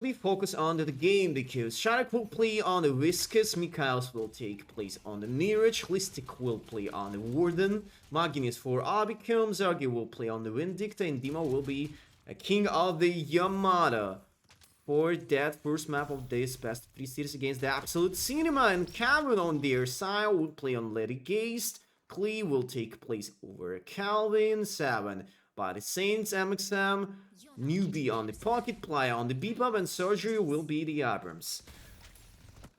We focus on the game because Sharak will play on the Viscous, Mikhails will take place on the Mirage, Listic will play on the Warden, Maginis for Abicum, Zargi will play on the Vindicta, and Dima will be a king of the Yamada for that first map of this best 3 series against the Absolute Cinema, and Calvin on their side will play on Lady Geist, Klee will take place over Calvin, 7 by the Saints, MXM, Newbie on the Pocket, Playa on the Bebop, and Surgery will be the Abrams.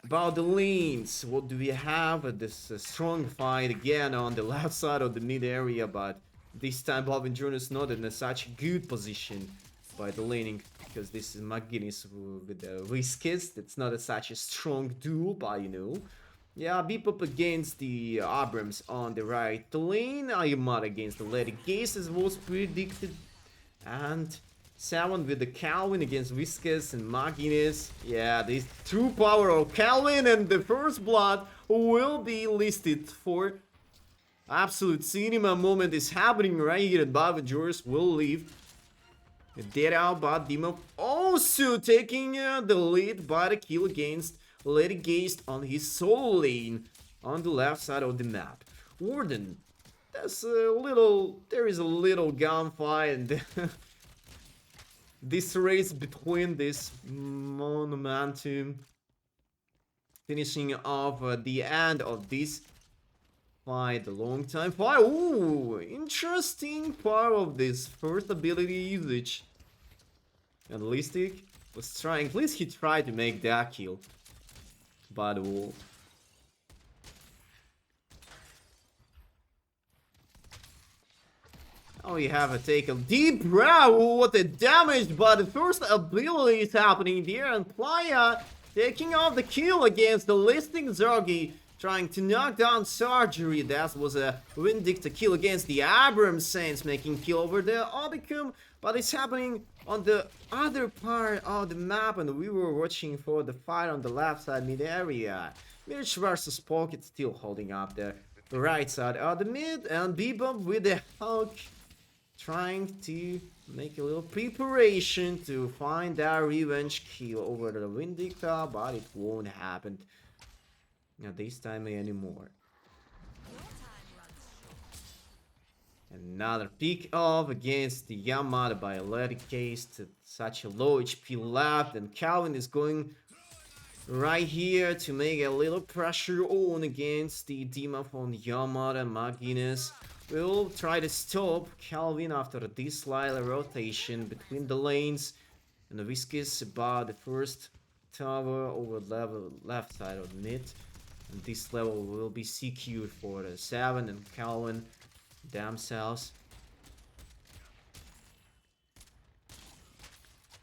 About the lanes, what do we have? This strong fight again on the left side of the mid area, but this time Bob and June is not in such good position by the laning, because this is McGuinness with the Whiskers. It's not such a strong duel, but you know. Yeah, Beep up against the Abrams on the right lane. Ayumar against the Lady Gaze as was predicted. And 7 with the Calvin against Whiskers and Magines. Yeah, the true power of Calvin and the first blood will be listed for Absolute Cinema. Moment is happening right here, and Bob and Joris will leave. Dead out, but Dima also taking the lead by the kill against Lady Geist on his solo lane on the left side of the map. Warden, there is a little gunfight, and this race between this monumentum finishing off the end of this fight, a long time fight. Ooh, interesting part of this first ability usage. And Listic was trying, at least he tried to make that kill by the wall. Oh, you have to take a deep breath. What a damage, but the first ability is happening there, and Playa taking off the kill against the Listing Zargi, trying to knock down Surgery. That was a Vindicta kill against the Abrams Saints, making kill over the Obicum, but it's happening on the other part of the map, and we were watching for the fight on the left side mid area. Mirage versus Pocket still holding up the right side of the mid, and Bebop with the Hulk trying to make a little preparation to find that revenge kill over the Vindicta, but it won't happen. Not this time anymore. Another pick off against the Yamada by a Lady Case. Such a low HP left, and Calvin is going right here to make a little pressure on against the Dima from Yamada. Magines will try to stop Calvin after this slight rotation between the lanes, and the Whiskers about the first tower over the left side of the mid. And this level will be secured for the 7 and Calvin themselves.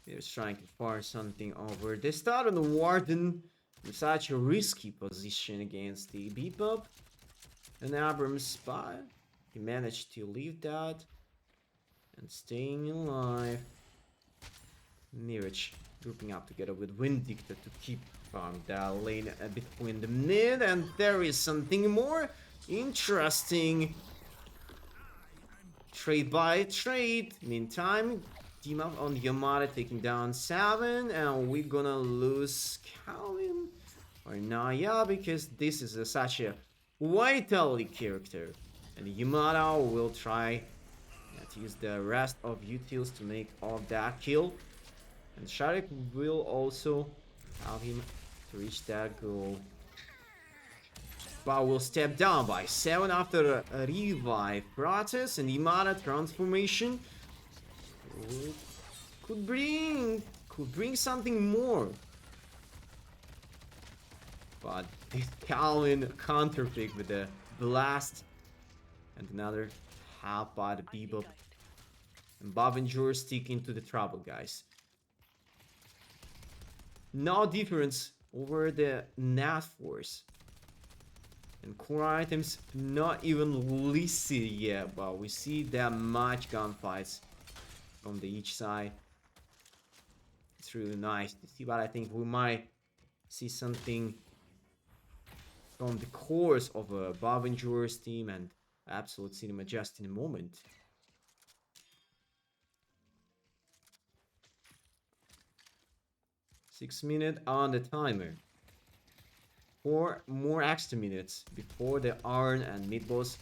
They're trying to fire something over. They start on the Warden in such a risky position against the Bebop. And Abrams spy. He managed to leave that and staying alive. Mirage grouping up together with Vindicta to keep that lane between the mid, and there is something more interesting. Trade by trade. Meantime, team up on Yamada taking down 7, and we're gonna lose Calvin or Naya because this is such a vitality character, and Yamada will try to use the rest of utils to make all that kill, and Sharik will also have him to reach that goal. But will step down by 7 after a revive process, and Yamada transformation could bring something more. But this Calvin counterpick with the blast, and another half by the Bebop, and Bob and Jor stick into the trouble, guys. No difference over the Nat Force. And core items not even listed yet, but we see that much gunfights from the each side. It's really nice to see, but I think we might see something from the cores of a Bob and Jor's team and Absolute Cinema just in a moment. 6 minutes on the timer. 4 more extra minutes before the iron and mid boss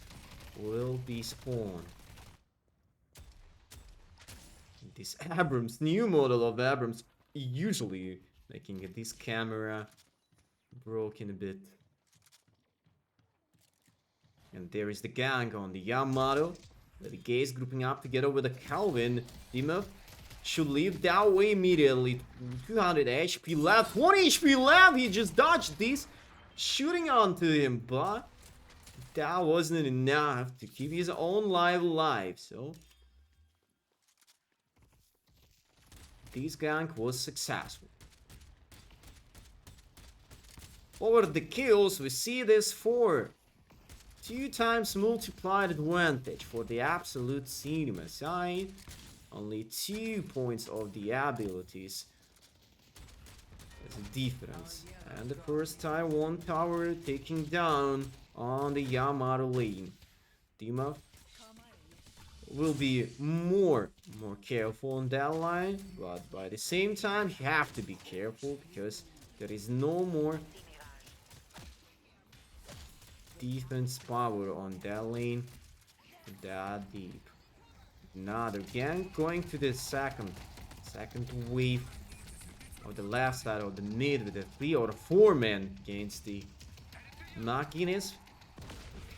will be spawned. This Abrams, new model of Abrams, usually making this camera broken a bit. And there is the gang on the Yamato. The Gaze grouping up together with the Calvin. Dimov should leave that way immediately. 200 HP left, 20 HP left. He just dodged this, shooting onto him, but that wasn't enough to keep his own life alive. So this gank was successful. Over the kills, we see this 2 times multiplied advantage for the absolute cinema side. Only 2 points of the abilities. There's a difference. And the first time 1 tower taking down on the Yamato lane. Dimov will be more careful on that line, but by the same time you have to be careful because there is no more defense power on that lane that deep. Another gang going to the second wave of the left side of the mid with a 3 or 4 man against the Machines.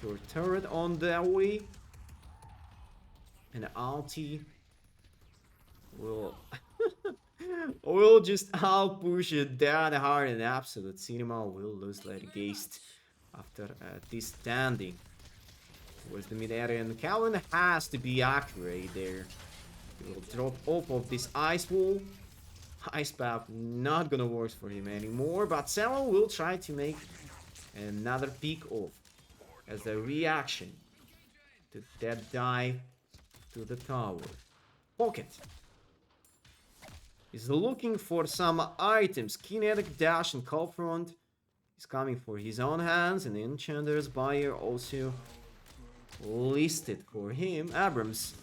Pure turret on that way. And Alti will will just out push it that hard, and absolute cinema will lose like Geist after this standing towards the mid area, and Calvin has to be accurate there. He will drop off of this ice wall. Ice path not gonna work for him anymore, but Samuel will try to make another peek off as a reaction to that dive to the tower. Pocket is looking for some items. Kinetic dash and call front. He's coming for his own hands, and Enchanter's buyer also listed for him. Abrams,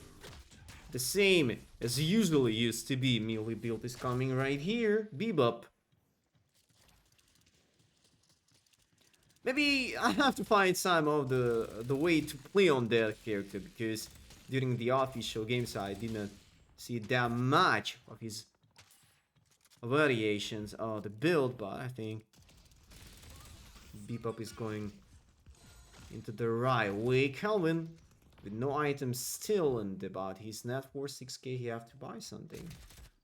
the same as usually used to be. Melee build is coming right here. Bebop. Maybe I have to find some of the way to play on that character, because during the official games I didn't see that much of his variations of the build, but I think Bebop is going into the right way. Calvin with no items still, and about his net worth 6k, he have to buy something,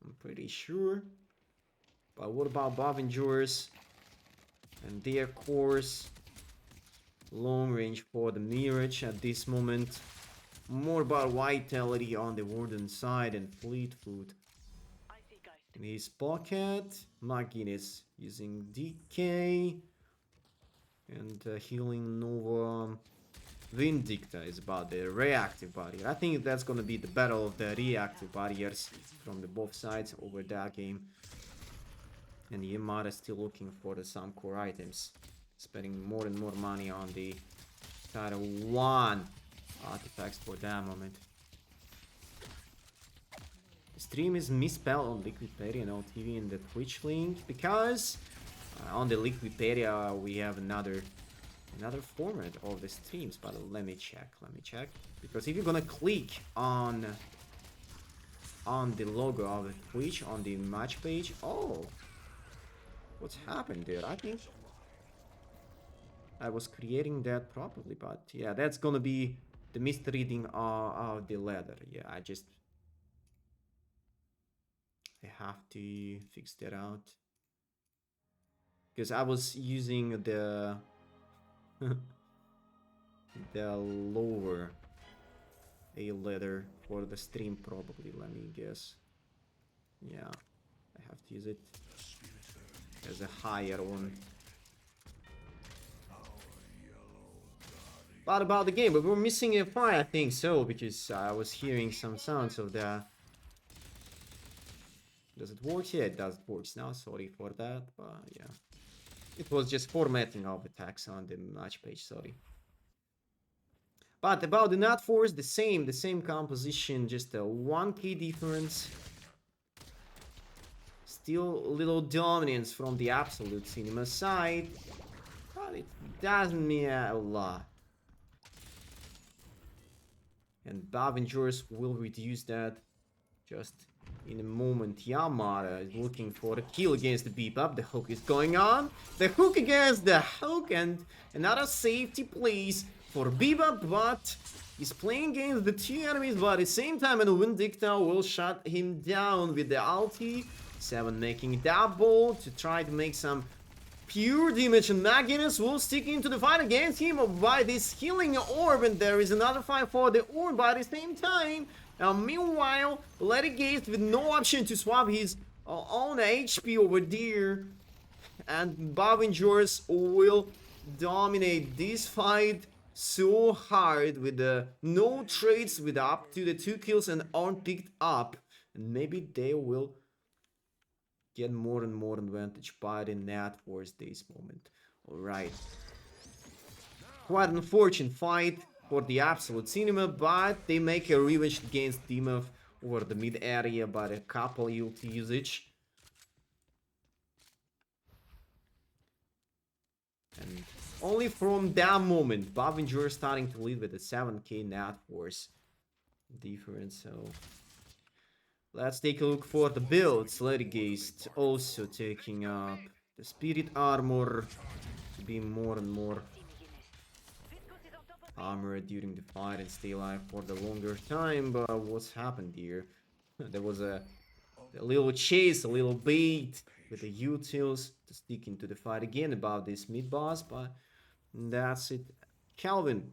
I'm pretty sure. But what about Bavengers and their course? Long range for the Mirage at this moment. More about Vitality on the Warden side and Fleet Foot in his pocket. Magines using DK and healing Nova. Vindicta is about the reactive barrier. I think that's gonna be the battle of the reactive barriers from the both sides over that game. And Yamada is still looking for some core items, spending more and more money on the Title 1 artifacts for that moment. The stream is misspelled on Liquipedia and LTV in the Twitch link, because on the Liquipedia we have another format of the streams. But let me check, because if you're gonna click on the logo of the Twitch on the match page, oh, what's happened there? I think I was creating that properly, but yeah, that's gonna be the misreading of the letter. Yeah, I have to fix that out, because I was using the the lower A letter for the stream probably. Let me guess. Yeah, I have to use it as a higher one. But about the game, but we're missing a fire, I think so, because I was hearing some sounds of the... Does it work? Yeah, it does work now. Sorry for that, but yeah. It was just formatting of the text on the match page, sorry. But about the Nut Force, the same composition, just a 1k difference. Still a little dominance from the Absolute Cinema side, but it doesn't mean a lot. And Bavengers will reduce that just in a moment. Yamada is looking for a kill against the Bebop. The hook is going on. The hook against the hook, and another safety plays for Bebop, but he's playing against the two enemies, but at the same time, and Vindicta will shut him down with the ulti. 7 making double to try to make some pure damage, and Magnus will stick into the fight against him by this healing orb, and there is another fight for the orb, but at the same time, meanwhile, Ledigate with no option to swap his own HP over there, and Bavengers will dominate this fight so hard with the no trades, with up to the 2 kills and aren't picked up, and maybe they will get more and more advantage by the Nat Wars this moment. Alright. Quite an unfortunate fight for the Absolute Cinema, but they make a revenge against Dimov over the mid area by a couple ult usage. And only from that moment, Bavinger starting to lead with a 7k Nat Wars difference, so let's take a look for the builds. Ledigate also taking up the Spirit Armor to be more and more armored during the fight and stay alive for the longer time. But what's happened here? There was a little chase, a little bait with the utils to stick into the fight again about this mid boss, but that's it. Calvin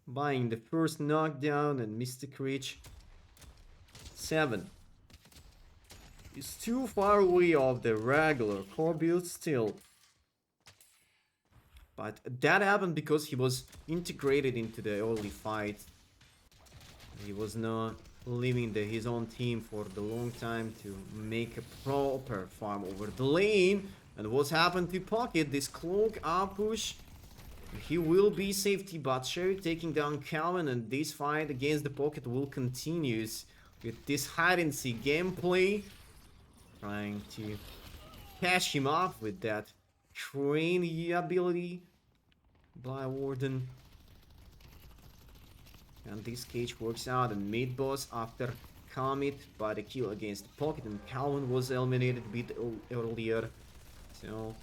buying the first knockdown, and Mystic Reach 7 is too far away of the regular core build still. But that happened because he was integrated into the early fight. He was not leaving his own team for the long time to make a proper farm over the lane. And what's happened to Pocket? This cloak up push. He will be safety, but Sherry taking down Calvin, and this fight against the Pocket will continue with this hide and seek gameplay. Trying to catch him off with that train ability by Warden. And this cage works out, and mid boss after Comet by the kill against the Pocket, and Calvin was eliminated a bit earlier. So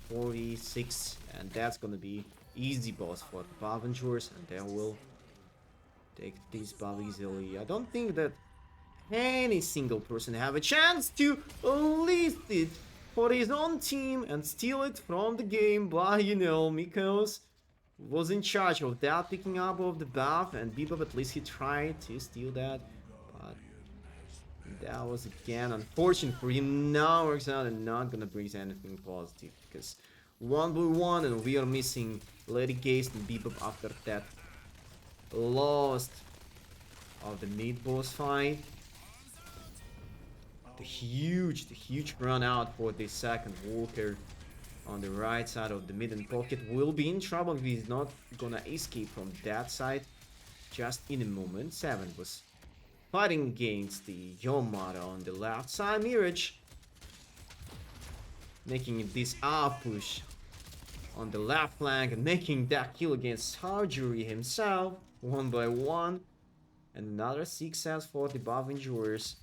46, and that's gonna be easy boss for the Bavengers, and they will take this buff easily. I don't think that any single person have a chance to lift it for his own team and steal it from the game, but you know, Mikos was in charge of that picking up of the buff, and Bebop, at least he tried to steal that, but that was again unfortunate for him. Now works out and not gonna bring anything positive, because 1v1 and we are missing Lady Gaze and Bebop after that lost of the mid boss fight. The huge run out for the second Walker on the right side of the mid, and Pocket will be in trouble if he's not gonna escape from that side just in a moment. 7 was fighting against the Yomara on the left side. Mirage making this up push on the left flank and making that kill against Sargery himself, 1 by 1. And another success for the Bavengers.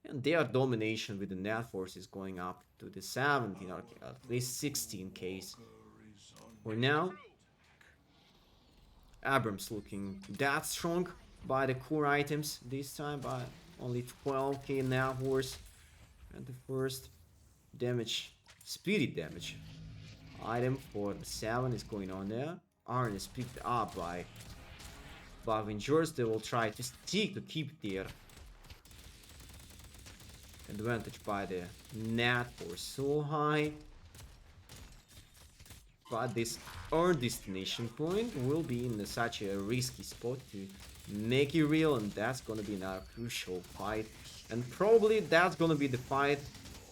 And their domination with the net force is going up to the 17 or at least 16 case. For now, Abrams looking that strong by the core items this time, by only 12k net force. And the first damage, spirit damage item for the 7 is going on there. Arn is picked up by Bavengers. They will try to stick to keep their advantage by the net force so high. But this earned destination point will be in such a risky spot to make it real, and that's gonna be another crucial fight. And probably that's gonna be the fight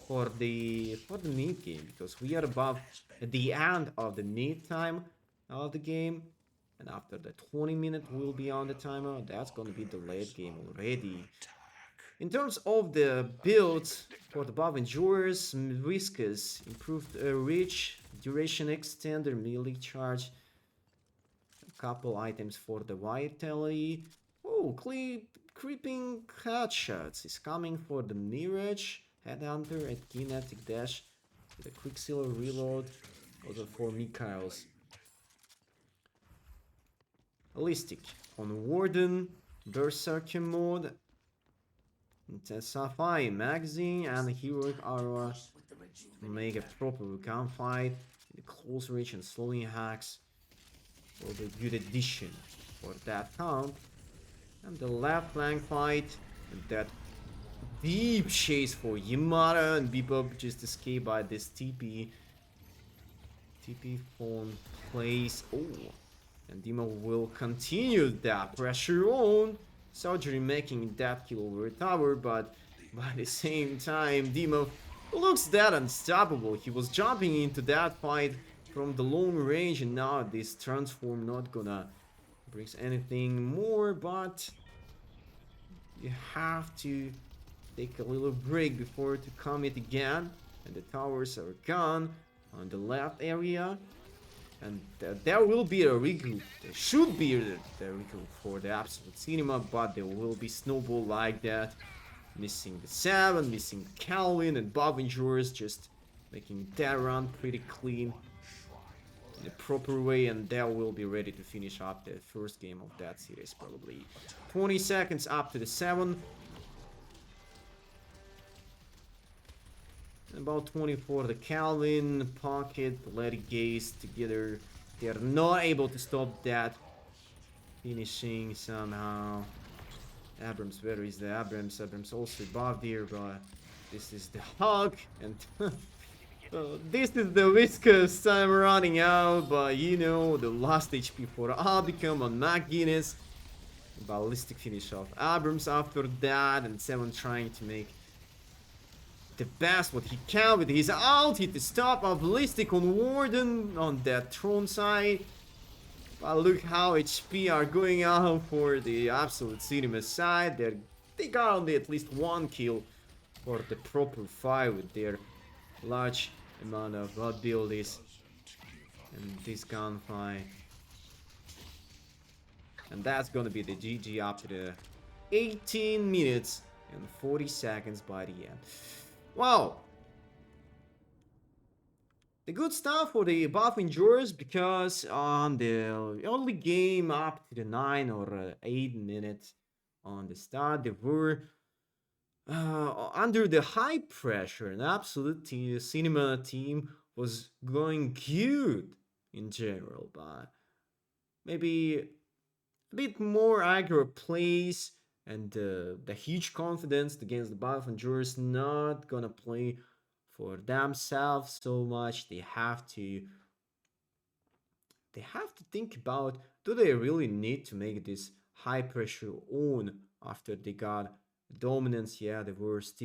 for the mid game, because we are above at the end of the mid time of the game. And after the 20-minute will be on the timer, that's gonna be the late game already. In terms of the builds for the buff endurers, Whiskas improved reach, duration extender, melee charge, a couple items for the vitality. Oh, creeping headshots is coming for the Mirage, Headhunter at Kinetic Dash with a Quicksilver reload, also for Mikhail's. Holistic on Warden, Berserker mode, Intensify magazine and Heroic Aura to make a proper gunfight. The close range and slowing hacks will be a good addition for that count. And the left flank fight and that deep chase for Yamada and Bebop just escaped by this TP. TP phone plays. Oh, and Dima will continue that pressure on. Surgery making that kill over tower, but by the same time, Dima looks that unstoppable. He was jumping into that fight from the long range, and now this transform not gonna bring anything more, but you have to take a little break before to commit again. And the towers are gone on the left area. And there will be a regroup. There should be a regroup for the Absolute Cinema, but there will be snowball like that. Missing the 7, missing Calvin and Bob Endurers, just making that run pretty clean in the proper way, and they will be ready to finish up the first game of that series, probably 20 seconds up to the 7. About 20 for the Calvin, Pocket, Lady Gaze together. They are not able to stop that. Finishing somehow. Abrams, where is the Abrams? Abrams also above there, but this is the Hog. And this is the Whiskas time running out, but you know, the last HP for Abicum on McGuinness. Ballistic finish of Abrams after that, and 7 trying to make the best what he can with his ult. Hit the stop of Ballistic on Warden on that throne side. But look how HP are going out for the Absolute Cinema side. They got only at least 1 kill for the proper fight with their large amount of abilities and this gunfight. And that's gonna be the GG after the 18 minutes and 40 seconds by the end. Wow. The good stuff for the buff endurers, because on the early game up to the 9 or 8 minutes on the start, they were under the high pressure. An absolute cinema team was going good in general, but maybe a bit more aggro plays and the huge confidence against the buff endurers not gonna play for themselves so much. They have to think about, do they really need to make this high pressure on after they got dominance? Yeah, they were sticking